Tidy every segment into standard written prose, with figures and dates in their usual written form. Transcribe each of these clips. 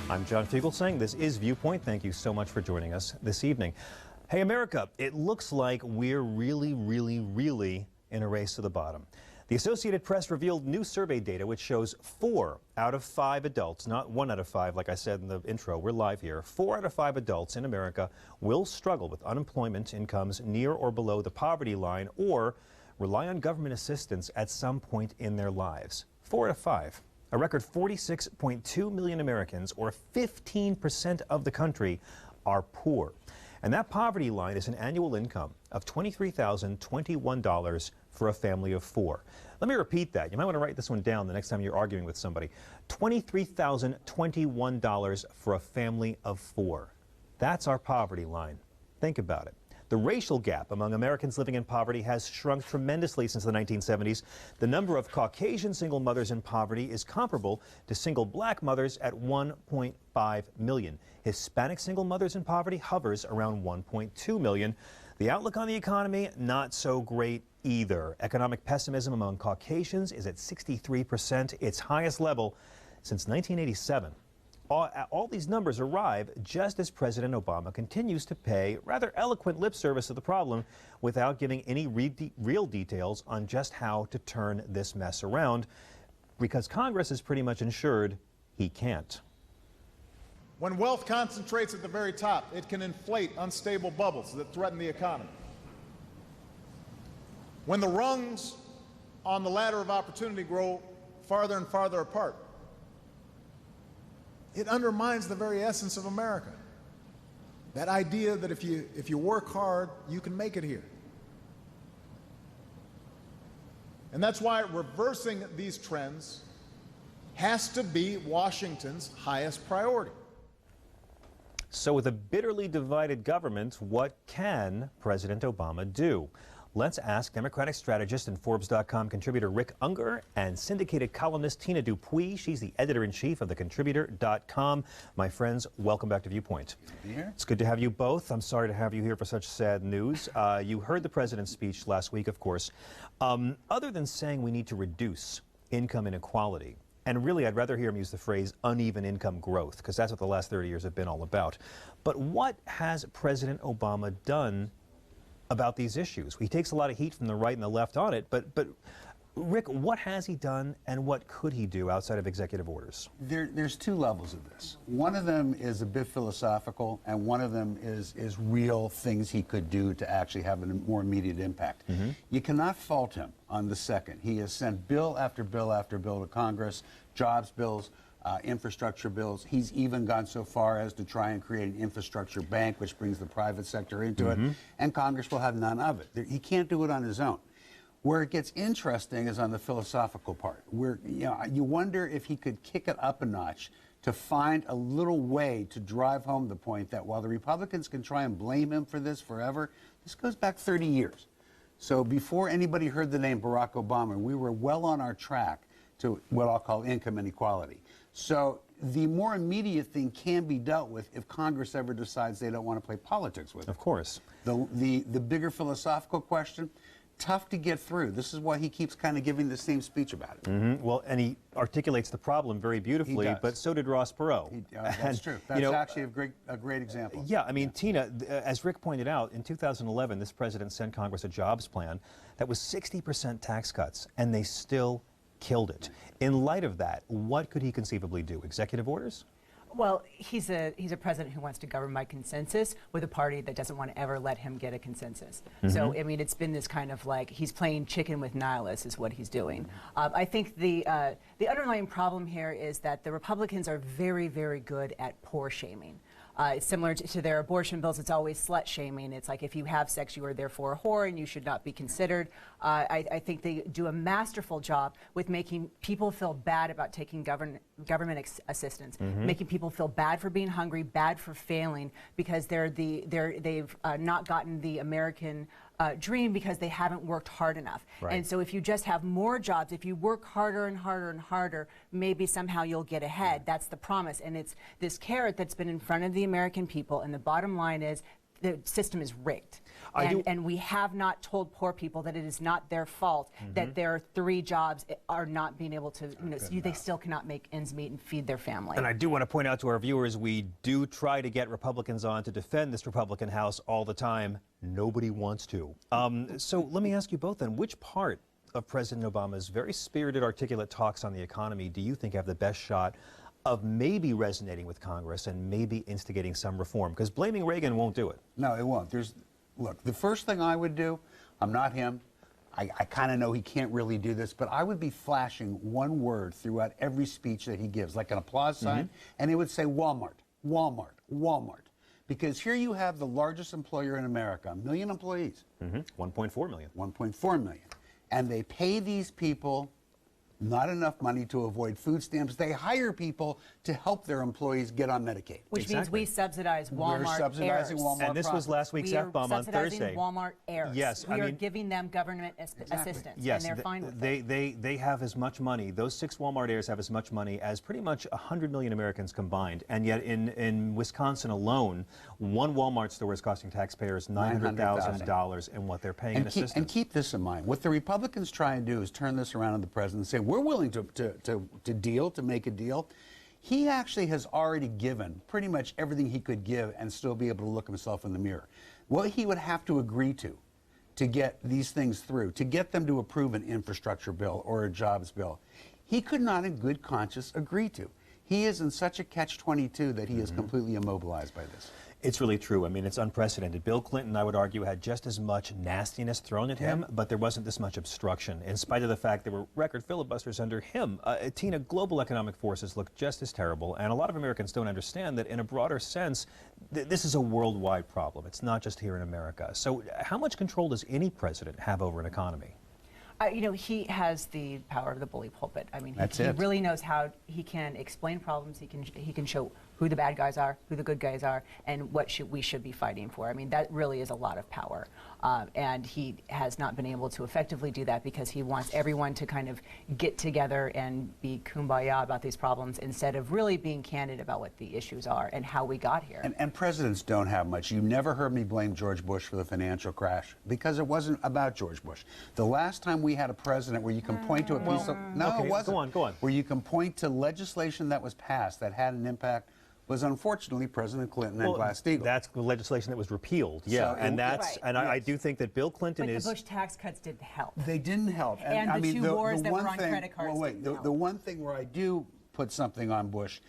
I'm John Fugelsang. This is Viewpoint. Thank you so much for joining us this evening. Hey, America, it looks like we're really in a race to the bottom. The Associated Press revealed new survey data which shows 4 out of 5 adults, not 1 out of 5 like I said in the intro, we're live here, 4 out of 5 adults in America will struggle with unemployment incomes near or below the poverty line or rely on government assistance at some point in their lives. 4 out of 5. A record 46.2 million Americans, or 15% of the country, are poor. And that poverty line is an annual income of $23,021 for a family of 4. Let me repeat that. You might want to write this one down the next time you're arguing with somebody. $23,021 for a family of 4. That's our poverty line. Think about it. The racial gap among Americans living in poverty has shrunk tremendously since the 1970s. The number of Caucasian single mothers in poverty is comparable to single black mothers at 1.5 million. Hispanic single mothers in poverty hovers around 1.2 million. The outlook on the economy, not so great either. Economic pessimism among Caucasians is at 63%, its highest level since 1987. All these numbers arrive just as President Obama continues to pay rather eloquent lip service to the problem without giving any real details on just how to turn this mess around, because Congress is pretty much ensured he can't. When wealth concentrates at the very top, it can inflate unstable bubbles that threaten the economy. When the rungs on the ladder of opportunity grow farther and farther apart, it undermines the very essence of America. That idea that if you work hard, you can make it here. And that's why reversing these trends has to be Washington's highest priority. So with a bitterly divided government, what can President Obama do? Let's ask Democratic strategist and Forbes.com contributor Rick Unger and syndicated columnist Tina Dupuy. She's the editor-in-chief of thecontributor.com. My friends, welcome back to Viewpoint. Good to be here. It's good to have you both. I'm sorry to have you here for such sad news. You heard the president's speech last week, of course. Other than saying we need to reduce income inequality, and really I'd rather hear him use the phrase uneven income growth, because that's what the last 30 years have been all about. But what has President Obama done about these issues? He takes a lot of heat from the right and the left on it, but Rick, what has he done and what could he do outside of executive orders? There's 2 levels of this. One of them is a bit philosophical, and one of them is real things he could do to actually have a more immediate impact. You cannot fault him on the second. He has sent bill after bill after bill to Congress, jobs bills, infrastructure bills. He's even gone so far as to try and create an infrastructure bank, which brings the private sector into it, and Congress will have none of it. He can't do it on his own. Where it gets interesting is on the philosophical part, where you wonder if he could kick it up a notch to find a little way to drive home the point that while the Republicans can try and blame him for this forever, this goes back 30 years. So before anybody heard the name Barack Obama, we were well on our track to what I'll call income inequality. So the more immediate thing can be dealt with if Congress ever decides they don't want to play politics with it. Of course. The bigger philosophical question, tough to get through. This is why he keeps kind of giving the same speech about it. Well, and he articulates the problem very beautifully, but so did Ross Perot. That's true. That's actually a great example. Yeah, I mean, Tina, as Rick pointed out, in 2011, this president sent Congress a jobs plan that was 60% tax cuts, and they still killed it. In light of that, what could he conceivably do? Executive orders? Well, he's a president who wants to govern by consensus with a party that doesn't want to ever let him get a consensus. So, I mean, it's been this kind of like he's playing chicken with nihilists is what he's doing. I think the underlying problem here is that the Republicans are very good at poor shaming. It's similar to their abortion bills. It's always slut shaming. It's like if you have sex, you are therefore a whore and you should not be considered. I think they do a masterful job with making people feel bad about taking government assistance, making people feel bad for being hungry, bad for failing, because they've not gotten the American dream because they haven't worked hard enough. Right. And so if you just have more jobs, if you work harder and harder and harder, maybe somehow you'll get ahead. That's the promise. And it's this carrot that's been in front of the American people. And the bottom line is the system is rigged. I do- And we have not told poor people that it is not their fault that their 3 jobs are not being able to, they still cannot make ends meet and feed their family. And I do want to point out to our viewers, we do try to get Republicans on to defend this Republican House all the time. Nobody wants to. So let me ask you both then, which part of President Obama's very spirited, articulate talks on the economy do you think have the best shot of maybe resonating with Congress and maybe instigating some reform? Because blaming Reagan won't do it. No, it won't. Look, the first thing I would do, I'm not him. I kind of know he can't really do this, but I would be flashing one word throughout every speech that he gives, like an applause sign, and it would say Walmart, Walmart, Walmart. Because here you have the largest employer in America, 1 million employees. 1.4 million. 1.4 million. And they pay these people not enough money to avoid food stamps. They hire people to help their employees get on Medicaid. Which means we subsidize Walmart We're subsidizing heirs. Walmart And this was last week's We are F-bomb on subsidizing Thursday. Walmart heirs. Yes, we I are mean- giving them government assistance, Yes, and they're fine with it. they have as much money, those 6 Walmart heirs have as much money as pretty much 100 million Americans combined. And yet in Wisconsin alone, one Walmart store is costing taxpayers $900,000 in what they're paying in assistance. And keep this in mind. What the Republicans try and do is turn this around on the president and say, we're willing to deal, to make a deal. He actually has already given pretty much everything he could give and still be able to look himself in the mirror. What he would have to agree to get these things through, to get them to approve an infrastructure bill or a jobs bill, he could not in good conscience agree to. He is in such a catch-22 that he is completely immobilized by this. It's really true. I mean, it's unprecedented. Bill Clinton, I would argue, had just as much nastiness thrown at him, but there wasn't this much obstruction, in spite of the fact there were record filibusters under him. Tina, global economic forces look just as terrible, and a lot of Americans don't understand that in a broader sense, this is a worldwide problem. It's not just here in America. So how much control does any president have over an economy? He has the power of the bully pulpit. I mean, That's he it. really knows how he can explain problems. He can show who the bad guys are, who the good guys are, and what we should be fighting for. I mean, that really is a lot of power. And he has not been able to effectively do that because he wants everyone to kind of get together and be kumbaya about these problems instead of really being candid about what the issues are and how we got here. And presidents don't have much. You never heard me blame George Bush for the financial crash because it wasn't about George Bush. The last time we had a president where you can point to a piece of... No, okay, it wasn't. go on. Where you can point to legislation that was passed that had an impact was unfortunately President Clinton and Glass-Steagall. That's the legislation that was repealed. Yeah, So and Right. I do think that Bill Clinton But is... the Bush tax cuts didn't help. They didn't help. And I the mean, two wars that one were on thing, credit cards well, wait, didn't the help. one thing where I do put something on Bush,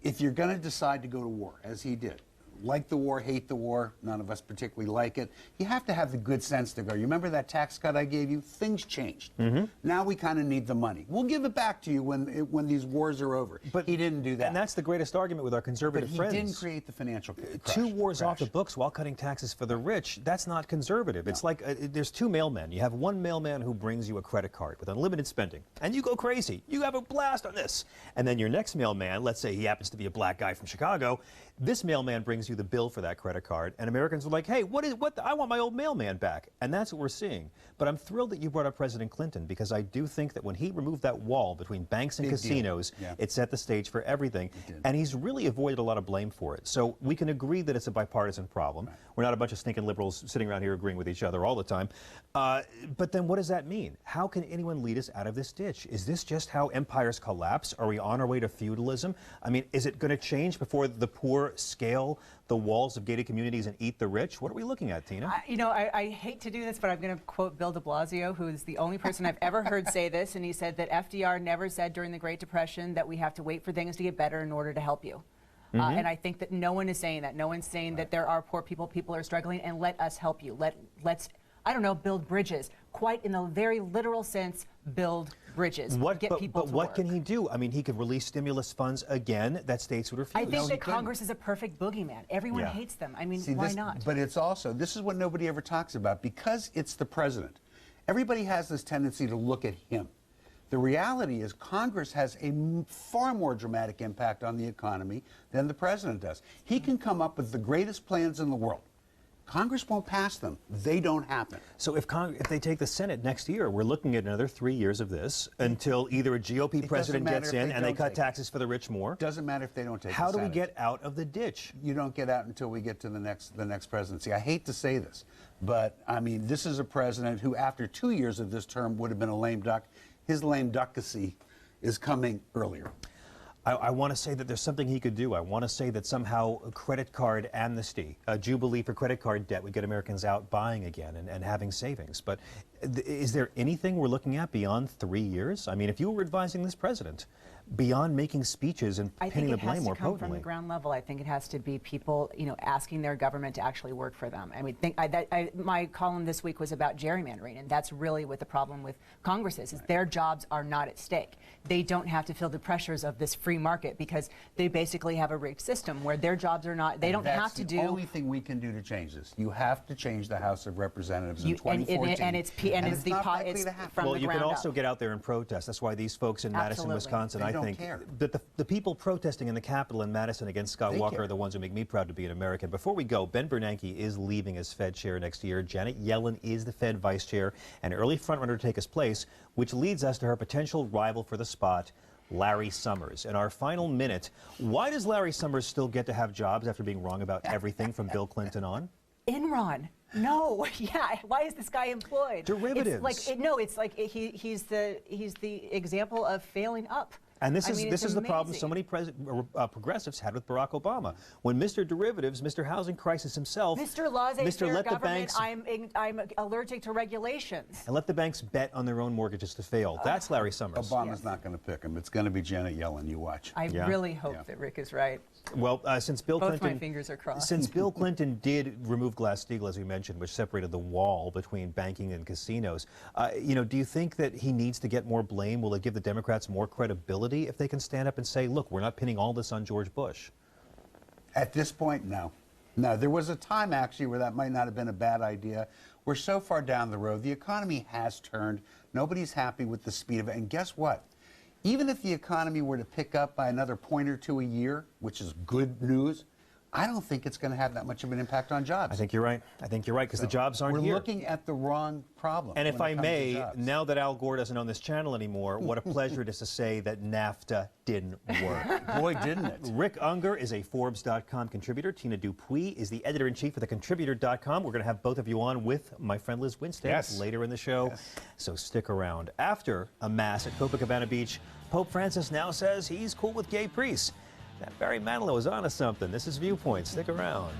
if you're going to decide to go to war, as he did, like the war, hate the war, none of us particularly like it, you have to have the good sense to go, you remember that tax cut I gave you? Things changed. Now we kind of need the money. We'll give it back to you when these wars are over. But he didn't do that. And that's the greatest argument with our conservative but he friends. didn't create the financial crash. 2 wars off the books while cutting taxes for the rich, that's not conservative. It's like there's 2 mailmen. You have one mailman who brings you a credit card with unlimited spending, and you go crazy. You have a blast on this. And then your next mailman, let's say he happens to be a black guy from Chicago, this mailman brings you the bill for that credit card, and Americans are like, hey, I want my old mailman back. And that's what we're seeing. But I'm thrilled that you brought up President Clinton, because I do think that when he removed that wall between banks and casinos, it set the stage for everything. And he's really avoided a lot of blame for it. So we can agree that it's a bipartisan problem. Right. We're not a bunch of stinking liberals sitting around here agreeing with each other all the time. But then what does that mean? How can anyone lead us out of this ditch? Is this just how empires collapse? Are we on our way to feudalism? I mean, is it going to change before the poor scale the walls of gated communities and eat the rich? What are we looking at, Tina? I hate to do this, but I'm going to quote Bill de Blasio, who is the only person I've ever heard say this, and he said that FDR never said during the Great Depression that we have to wait for things to get better in order to help you. And I think that no one is saying that. No one's saying that there are poor people, people are struggling, and let us help you. Let's, I don't know, build bridges. Quite in the very literal sense, build bridges. Get people to But what work. can he do? I mean, he could release stimulus funds again that states would refuse. I think that Congress is a perfect boogeyman. Everyone hates them. I mean, why not? But it's also, this is what nobody ever talks about, because it's the president. Everybody has this tendency to look at him. The reality is Congress has a far more dramatic impact on the economy than the president does. He can come up with the greatest plans in the world, Congress won't pass them. They don't happen. So if they take the Senate next year, we're looking at another 3 years of this until either a GOP president gets in and they cut taxes for the rich more. Doesn't matter if they don't take How the do we Senate. get out of the ditch? You don't get out until we get to the next presidency. I hate to say this, but I mean, this is a president who, after 2 years of this term, would have been a lame duck. His lame duckacy is coming earlier. I want to say that there's something he could do. I want to say that somehow a credit card amnesty, a jubilee for credit card debt would get Americans out buying again and having savings. But is there anything we're looking at beyond 3 years? I mean, if you were advising this president, beyond making speeches and pinning the blame more potently. I think it has to come from the ground level. I think it has to be people, you know, asking their government to actually work for them. I mean, my column this week was about gerrymandering, and that's really what the problem with Congress is their jobs are not at stake. They don't have to feel the pressures of this free market because they basically have a rigged system where their jobs are not, they don't have to do. That's the only thing we can do to change this. You have to change the House of Representatives in 2014. And it's not likely to happen. Well, you can also get out there and protest. That's why these folks in Madison, Wisconsin, I think, that the people protesting in the Capitol in Madison against Scott Walker are the ones who make me proud to be an American. Before we go, Ben Bernanke is leaving as Fed chair next year. Janet Yellen is the Fed vice chair, an early frontrunner to take his place, which leads us to her potential rival for the spot, Larry Summers. In our final minute, why does Larry Summers still get to have jobs after being wrong about everything from Bill Clinton on? Enron. No, yeah. Why is this guy employed? Derivatives. It's like he's the example of failing up. And this is the problem so many progressives had with Barack Obama. When Mr. Derivatives, Mr. Housing Crisis himself, Mr. Laws ain't fair let government, the banks, I'm allergic to regulations. And let the banks bet on their own mortgages to fail. That's Larry Summers. Obama's not going to pick him. It's going to be Janet Yellen. You watch. I really hope that Rick is right. Well, since Bill Both Clinton, my fingers are crossed. Since Bill Clinton did remove Glass-Steagall, as we mentioned, which separated the wall between banking and casinos, do you think that he needs to get more blame? Will it give the Democrats more credibility if they can stand up and say, look, we're not pinning all this on George Bush? At this point, no. No, there was a time, actually, where that might not have been a bad idea. We're so far down the road. The economy has turned. Nobody's happy with the speed of it. And guess what? Even if the economy were to pick up by another point or two a year, which is good news, I don't think it's going to have that much of an impact on jobs. I think you're right. I think you're right, because the jobs aren't here. We're looking at the wrong problem. And if I may, now that Al Gore doesn't own this channel anymore, what a pleasure it is to say that NAFTA didn't work. Boy, didn't it. Rick Unger is a Forbes.com contributor. Tina Dupuy is the editor-in-chief of thecontributor.com. We're going to have both of you on with my friend Liz Winstead later in the show. So stick around. After a mass at Copacabana Beach, Pope Francis now says he's cool with gay priests. That Barry Manilow is onto something. This is Viewpoint. Stick around.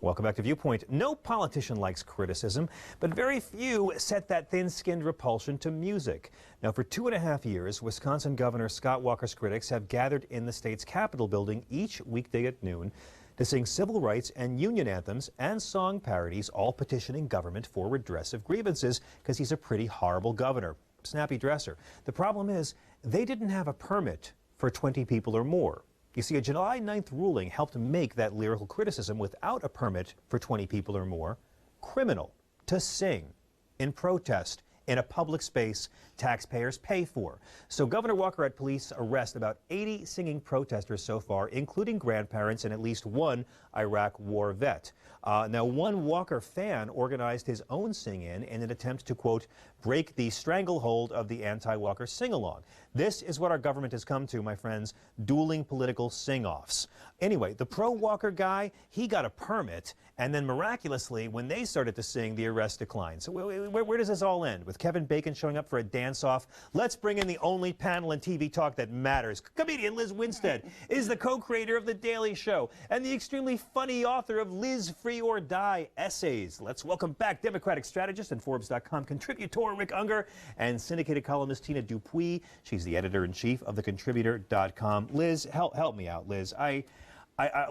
Welcome back to Viewpoint. No politician likes criticism, but very few set that thin-skinned repulsion to music. Now, for 2.5 years, Wisconsin Governor Scott Walker's critics have gathered in the state's Capitol building each weekday at noon to sing civil rights and union anthems and song parodies, all petitioning government for redress of grievances because he's a pretty horrible governor. Snappy dresser. The problem is they didn't have a permit for 20 people or more. You see, a July 9th ruling helped make that lyrical criticism without a permit for 20 people or more criminal to sing in protest in a public space taxpayers pay for. So Governor Walker had police arrest about 80 singing protesters so far, including grandparents and at least one Iraq war vet. Now, one Walker fan organized his own sing-in in an attempt to, quote, break the stranglehold of the anti-Walker sing-along. This is what our government has come to, my friends, dueling political sing-offs. Anyway, the pro-Walker guy, he got a permit, and then miraculously, when they started to sing, the arrest declined. So where does this all end? With Kevin Bacon showing up for a dance-off? Let's bring in the only panel in TV talk that matters. Comedian Liz Winstead is the co-creator of The Daily Show and the extremely funny author of Liz Free or Die essays. Let's welcome back Democratic strategist and Forbes.com contributor Rick Unger and syndicated columnist Tina Dupuy. She's the editor-in-chief of thecontributor.com. Liz, help me out, Liz.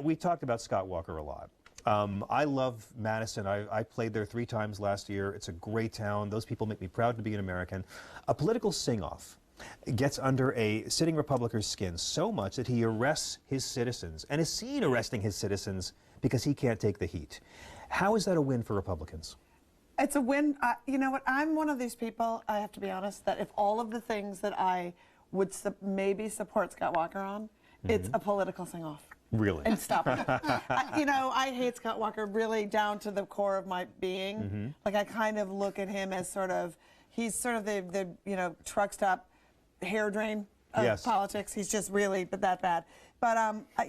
We talked about Scott Walker a lot. I love Madison. I played there 3 times last year. It's a great town. Those people make me proud to be an American. A political sing-off gets under a sitting Republican's skin so much that he arrests his citizens and is seen arresting his citizens because he can't take the heat. How is that a win for Republicans? It's a win. You know what? I'm one of these people, I have to be honest, that if all of the things that I would maybe support Scott Walker on, it's a political sing-off. Really? And stop it. I hate Scott Walker really down to the core of my being. Like, I kind of look at him as he's sort of the truck stop hair drain of politics. He's just really that bad. But but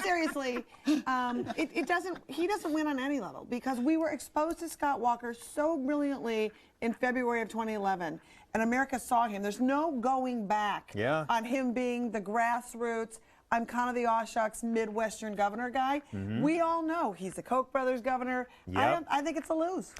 seriously, he doesn't win on any level, because we were exposed to Scott Walker so brilliantly in February of 2011, and America saw him. There's no going back on him being the grassroots, I'm kind of the aw shucks Midwestern governor guy. We all know he's the Koch brothers governor. I think it's a lose.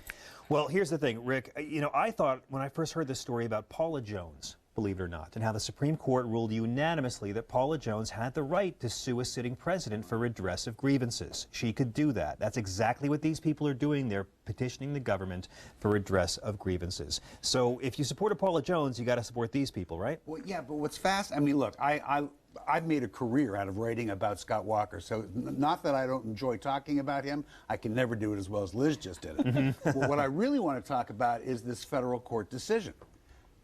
Well, here's the thing, Rick. I thought when I first heard this story about Paula Jones, believe it or not, and how the Supreme Court ruled unanimously that Paula Jones had the right to sue a sitting president for redress of grievances. She could do that. That's exactly what these people are doing. They're petitioning the government for redress of grievances. So if you support Paula Jones, you got to support these people, right? Well, yeah, but what's I mean, look, I've made a career out of writing about Scott Walker, so not that I don't enjoy talking about him. I can never do it as well as Liz just did it. But what I really want to talk about is this federal court decision.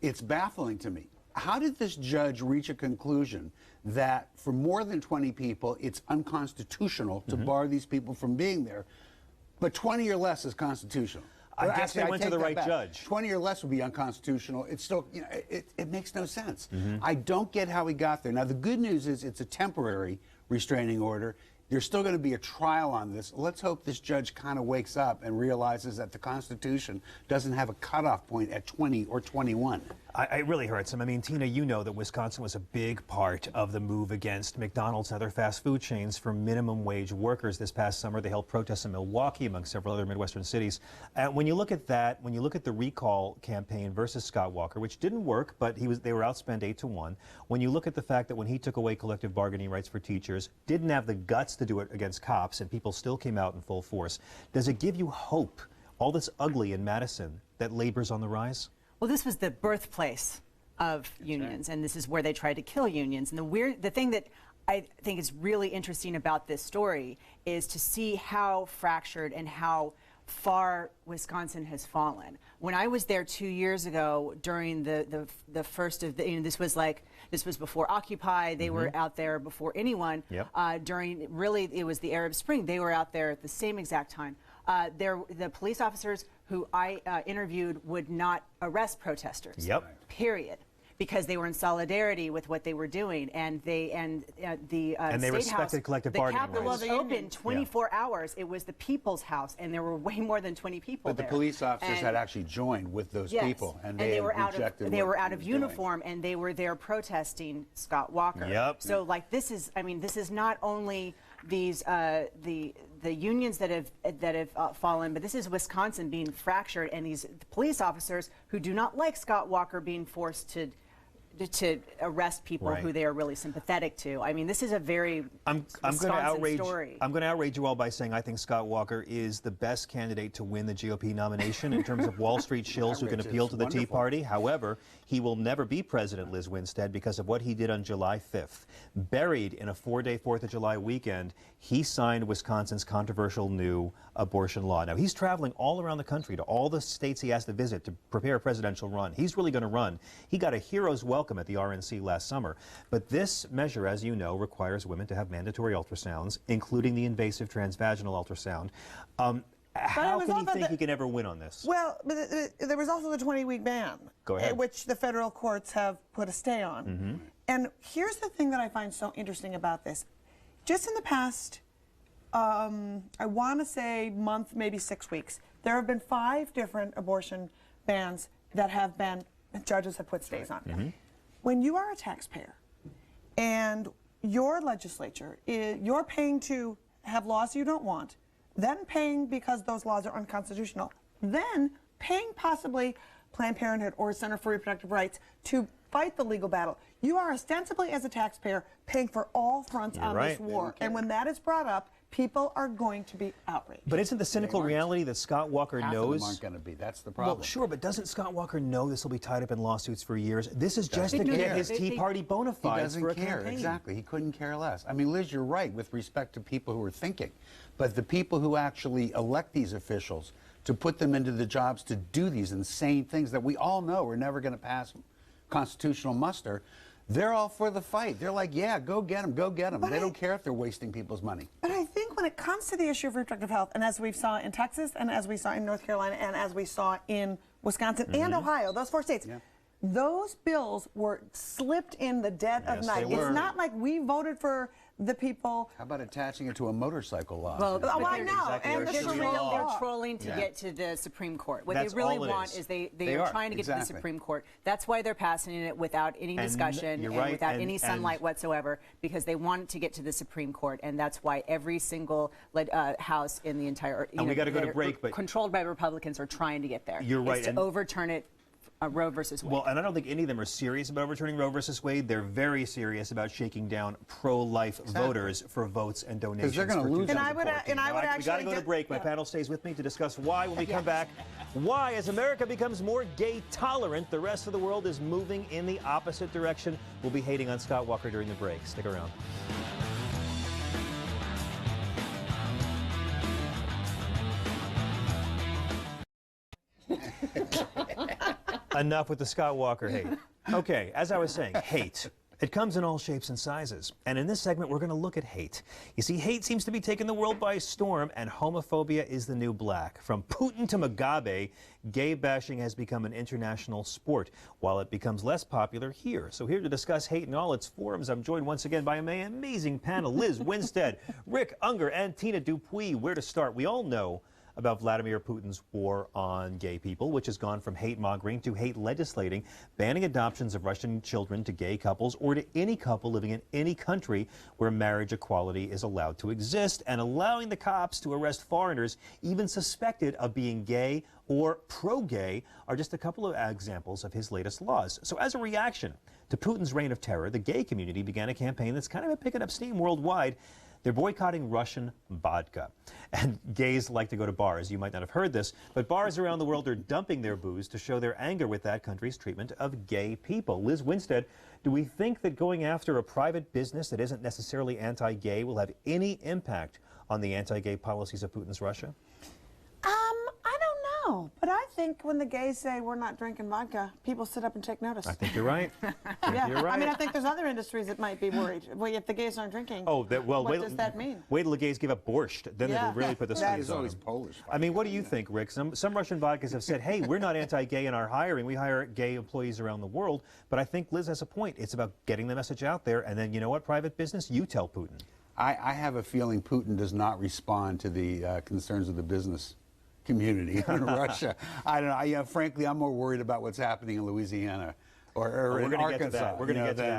It's baffling to me. How did this judge reach a conclusion that for more than 20 people, it's unconstitutional to bar these people from being there, but 20 or less is constitutional? I guess they went to the right judge. 20 or less would be unconstitutional. It's still, it makes no sense. I don't get how he got there. Now, the good news is it's a temporary restraining order. There's still going to be a trial on this. Let's hope this judge kind of wakes up and realizes that the Constitution doesn't have a cutoff point at 20 or 21. It really hurts him. I mean, Tina, you know that Wisconsin was a big part of the move against McDonald's and other fast food chains for minimum wage workers. This past summer, they held protests in Milwaukee, among several other Midwestern cities. And when you look at that, when you look at the recall campaign versus Scott Walker, which didn't work, but they were outspent 8-1. When you look at the fact that when he took away collective bargaining rights for teachers, didn't have the guts to do it against cops, and people still came out in full force, does it give you hope, all this ugly in Madison, that labor's on the rise? Well, this was the birthplace of unions, and this is where they tried to kill unions. And the thing that I think is really interesting about this story is to see how fractured and how far Wisconsin has fallen. When I was there 2 years ago during the first of the, this was before Occupy. They were out there before anyone. During it was the Arab Spring. They were out there at the same exact time. The police officers who I interviewed would not arrest protesters. Period. Because they were in solidarity with what they were doing, and the they State respected House, collective the bargaining Capitol rights. was open 24 hours. It was the people's house, and there were way more than 20 people But there. the police officers had actually joined with those people, and they were out rejected of what out of he was uniform, doing. and they were there protesting Scott Walker. So this is not only these the unions that have fallen, but this is Wisconsin being fractured, and these police officers who do not like Scott Walker being forced to arrest people who they are really sympathetic to. I mean, this is a very Wisconsin story. I'm going to outrage you all by saying I think Scott Walker is the best candidate to win the GOP nomination in terms of Wall Street shills who can appeal to the Tea Party. However, he will never be President, Liz Winstead, because of what he did on July 5th. Buried in a 4-day 4th of July weekend, he signed Wisconsin's controversial new abortion law. Now, he's traveling all around the country to all the states he has to visit to prepare a presidential run. He's really going to run. He got a hero's welcome at the RNC last summer. But this measure, as you know, requires women to have mandatory ultrasounds, including the invasive transvaginal ultrasound. How can he think he can ever win on this? Well, but there was also the 20-week ban, which the federal courts have put a stay on. And here's the thing that I find so interesting about this. Just in the past, I want to say month, maybe 6 weeks, there have been 5 different abortion bans that have been, judges have put stays on. When you are a taxpayer and your legislature, you're paying to have laws you don't want, then paying because those laws are unconstitutional, then paying possibly Planned Parenthood or Center for Reproductive Rights to fight the legal battle. You are ostensibly, as a taxpayer, paying for all fronts on this war. And when that is brought up, people are going to be outraged. But isn't the cynical reality that Scott Walker knows? Half of them aren't going to be. That's the problem. Well, sure, but doesn't Scott Walker know this will be tied up in lawsuits for years? This is just to get his Tea Party bona fides for a campaign. Exactly. He couldn't care less. I mean, Liz, you're right with respect to people who are thinking. But the people who actually elect these officials to put them into the jobs to do these insane things that we all know are never going to pass constitutional muster, They're all for the fight. They're like, yeah, go get them, go get them. They don't care if they're wasting people's money. But I think when it comes to the issue of reproductive health, and as we saw in Texas, and as we saw in North Carolina, and as we saw in Wisconsin and Ohio, those 4 states, those bills were slipped in the dead of night. It's not like we voted for the people. How about attaching it to a motorcycle law? Well, I know. And they're trolling to get to the Supreme Court. What they really want is they are trying to get to the Supreme Court. That's why they're passing it without any discussion and without any sunlight whatsoever, because they want it to get to the Supreme Court, and that's why every single house in the entire we got to go to break, but controlled by Republicans are trying to get there. You're right. To overturn it. Roe versus Wade. Well, and I don't think any of them are serious about overturning Roe versus Wade. They're very serious about shaking down pro-life voters for votes and donations. Because they're going to lose. And I would actually. We got to go to break. My panel stays with me to discuss why. When we come back, why, as America becomes more gay tolerant, the rest of the world is moving in the opposite direction. We'll be hating on Scott Walker during the break. Stick around. Enough with the Scott Walker hate. Okay, as I was saying, hate. It comes in all shapes and sizes. And in this segment, we're going to look at hate. You see, hate seems to be taking the world by storm, and homophobia is the new black. From Putin to Mugabe, gay bashing has become an international sport, while it becomes less popular here. So here to discuss hate in all its forms, I'm joined once again by an amazing panel. Liz Winstead, Rick Unger, and Tina Dupuy. Where to start? We all know about Vladimir Putin's war on gay people, which has gone from hate mongering to hate legislating, banning adoptions of Russian children to gay couples or to any couple living in any country where marriage equality is allowed to exist, and allowing the cops to arrest foreigners even suspected of being gay or pro-gay are just a couple of examples of his latest laws. So as a reaction to Putin's reign of terror, the gay community began a campaign that's kind of picking up steam worldwide. They're boycotting Russian vodka. And gays like to go to bars. You might not have heard this, but bars around the world are dumping their booze to show their anger with that country's treatment of gay people. Liz Winstead, do we think that going after a private business that isn't necessarily anti-gay will have any impact on the anti-gay policies of Putin's Russia? I don't know, but I think when the gays say we're not drinking vodka, people sit up and take notice. I think you're right. You're right. I mean, I think there's other industries that might be worried. Well, if the gays aren't drinking, what does that mean? Wait till the gays give up borscht, then it'll really put the squeeze on always them. Polish. I mean, what do you think, Rick? Some Russian vodkas have said, hey, we're not anti-gay in our hiring. We hire gay employees around the world. But I think Liz has a point. It's about getting the message out there, and then, you know what, private business, you tell Putin. I have a feeling Putin does not respond to the concerns of the business community in Russia. I don't know. Frankly, I'm more worried about what's happening in Louisiana or in Arkansas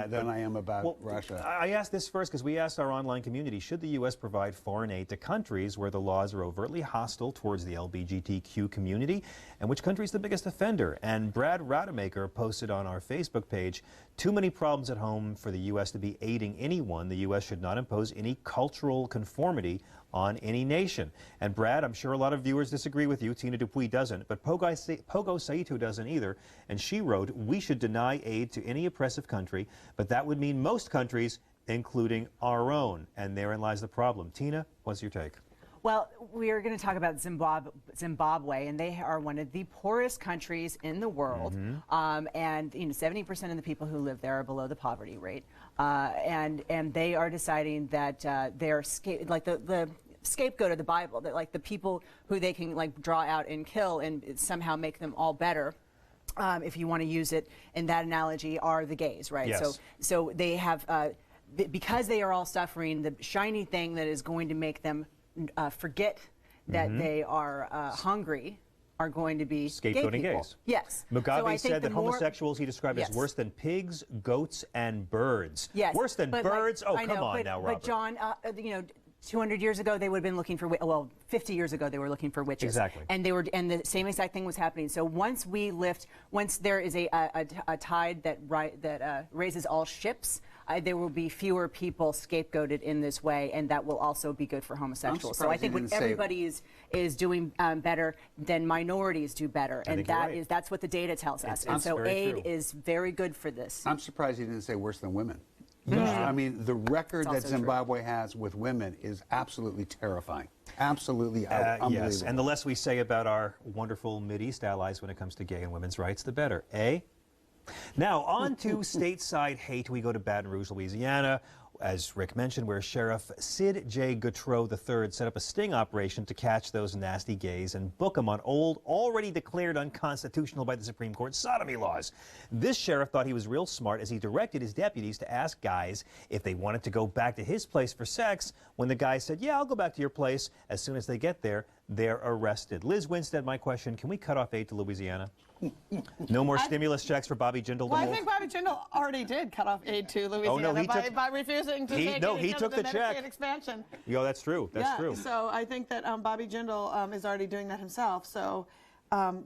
than I am about Russia. I asked this first because we asked our online community, should the U.S. provide foreign aid to countries where the laws are overtly hostile towards the LGBTQ community, and which country is the biggest offender? And Brad Rademacher posted on our Facebook page, too many problems at home for the U.S. to be aiding anyone. The U.S. should not impose any cultural conformity on any nation. And Brad, I'm sure a lot of viewers disagree with you. Tina Dupuy doesn't, but Pogo Saito doesn't either. And she wrote, we should deny aid to any oppressive country, but that would mean most countries, including our own. And therein lies the problem. Tina, what's your take? Well, we are going to talk about Zimbabwe, and they are one of the poorest countries in the world. And 70% of the people who live there are below the poverty rate. And they are deciding that they're like the scapegoat of the Bible, that like the people who they can like draw out and kill and somehow make them all better. If you want to use it in that analogy, are the gays, right? Yes. So they have, because they are all suffering, the shiny thing that is going to make them forget that they are hungry are going to be scapegoating gays. Yes. Mugabe said that homosexuals he described as worse than pigs, goats, and birds. Yes. Worse than birds? Like, come on now, Robert. But John, 200 years ago they would have been looking for, well, 50 years ago they were looking for witches. Exactly. And the same exact thing was happening. So once there is a tide that raises all ships, there will be fewer people scapegoated in this way, and that will also be good for homosexuals. So I think when everybody is doing better, then minorities do better, and that's what the data tells us. And so aid is very good for this. I'm surprised he didn't say worse than women. I mean, the record that Zimbabwe has with women is absolutely terrifying. Absolutely unbelievable. Yes, and the less we say about our wonderful Mideast allies when it comes to gay and women's rights, the better. Now, on to stateside hate. We go to Baton Rouge, Louisiana, as Rick mentioned, where Sheriff Sid J. Gautreaux III set up a sting operation to catch those nasty gays and book them on old, already declared unconstitutional by the Supreme Court sodomy laws. This sheriff thought he was real smart as he directed his deputies to ask guys if they wanted to go back to his place for sex. When the guy said, yeah, I'll go back to your place, as soon as they get there, they're arrested. Liz Winstead, my question, can we cut off aid to Louisiana? No more stimulus checks for Bobby Jindal? Well, I think Bobby Jindal already did cut off aid to Louisiana by refusing to take he took the check. Medicaid expansion. Yo, that's true. That's true. So I think that Bobby Jindal is already doing that himself. So,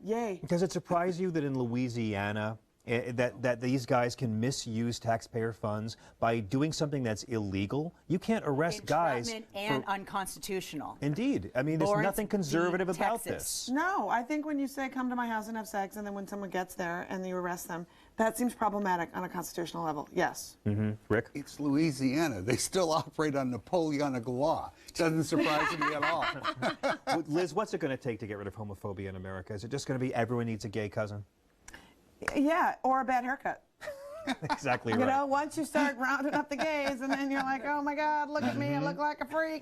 yay. Does it surprise you that in Louisiana, that these guys can misuse taxpayer funds by doing something that's illegal? You can't arrest guys and unconstitutional. Indeed. I mean, there's nothing conservative about this. No, I think when you say come to my house and have sex, and then when someone gets there and you arrest them, that seems problematic on a constitutional level. Yes. Rick? It's Louisiana. They still operate on Napoleonic law. Doesn't surprise me at all. Liz, what's it going to take to get rid of homophobia in America? Is it just going to be everyone needs a gay cousin? Yeah, or a bad haircut. Exactly right. You know, once you start rounding up the gays, and then you're like, oh my God, look at me, I look like a freak.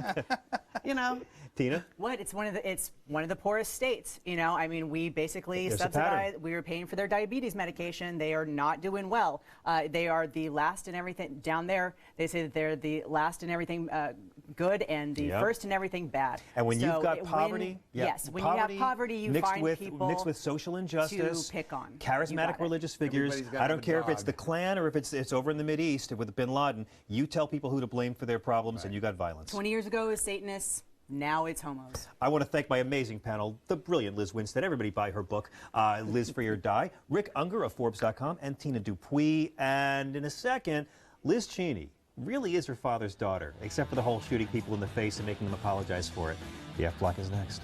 You know. Tina? What? It's one of the poorest states. You know, I mean, we basically subsidize. We were paying for their diabetes medication. They are not doing well. They are the last in everything down there. They say that they're the last in everything good and the first in everything bad. And when you've got poverty, when you have poverty, you find people mixed with social injustice, to pick on. Charismatic religious figures. I don't care if it's the Klan or if it's over in the Mideast with Bin Laden. You tell people who to blame for their problems, and you got violence. 20 years ago, it was Satanists. Now it's homos. I want to thank my amazing panel, the brilliant Liz Winstead. Everybody buy her book, Liz Free or Die. Rick Unger of Forbes.com and Tina Dupuy. And in a second, Liz Cheney really is her father's daughter, except for the whole shooting people in the face and making them apologize for it. The F Block is next.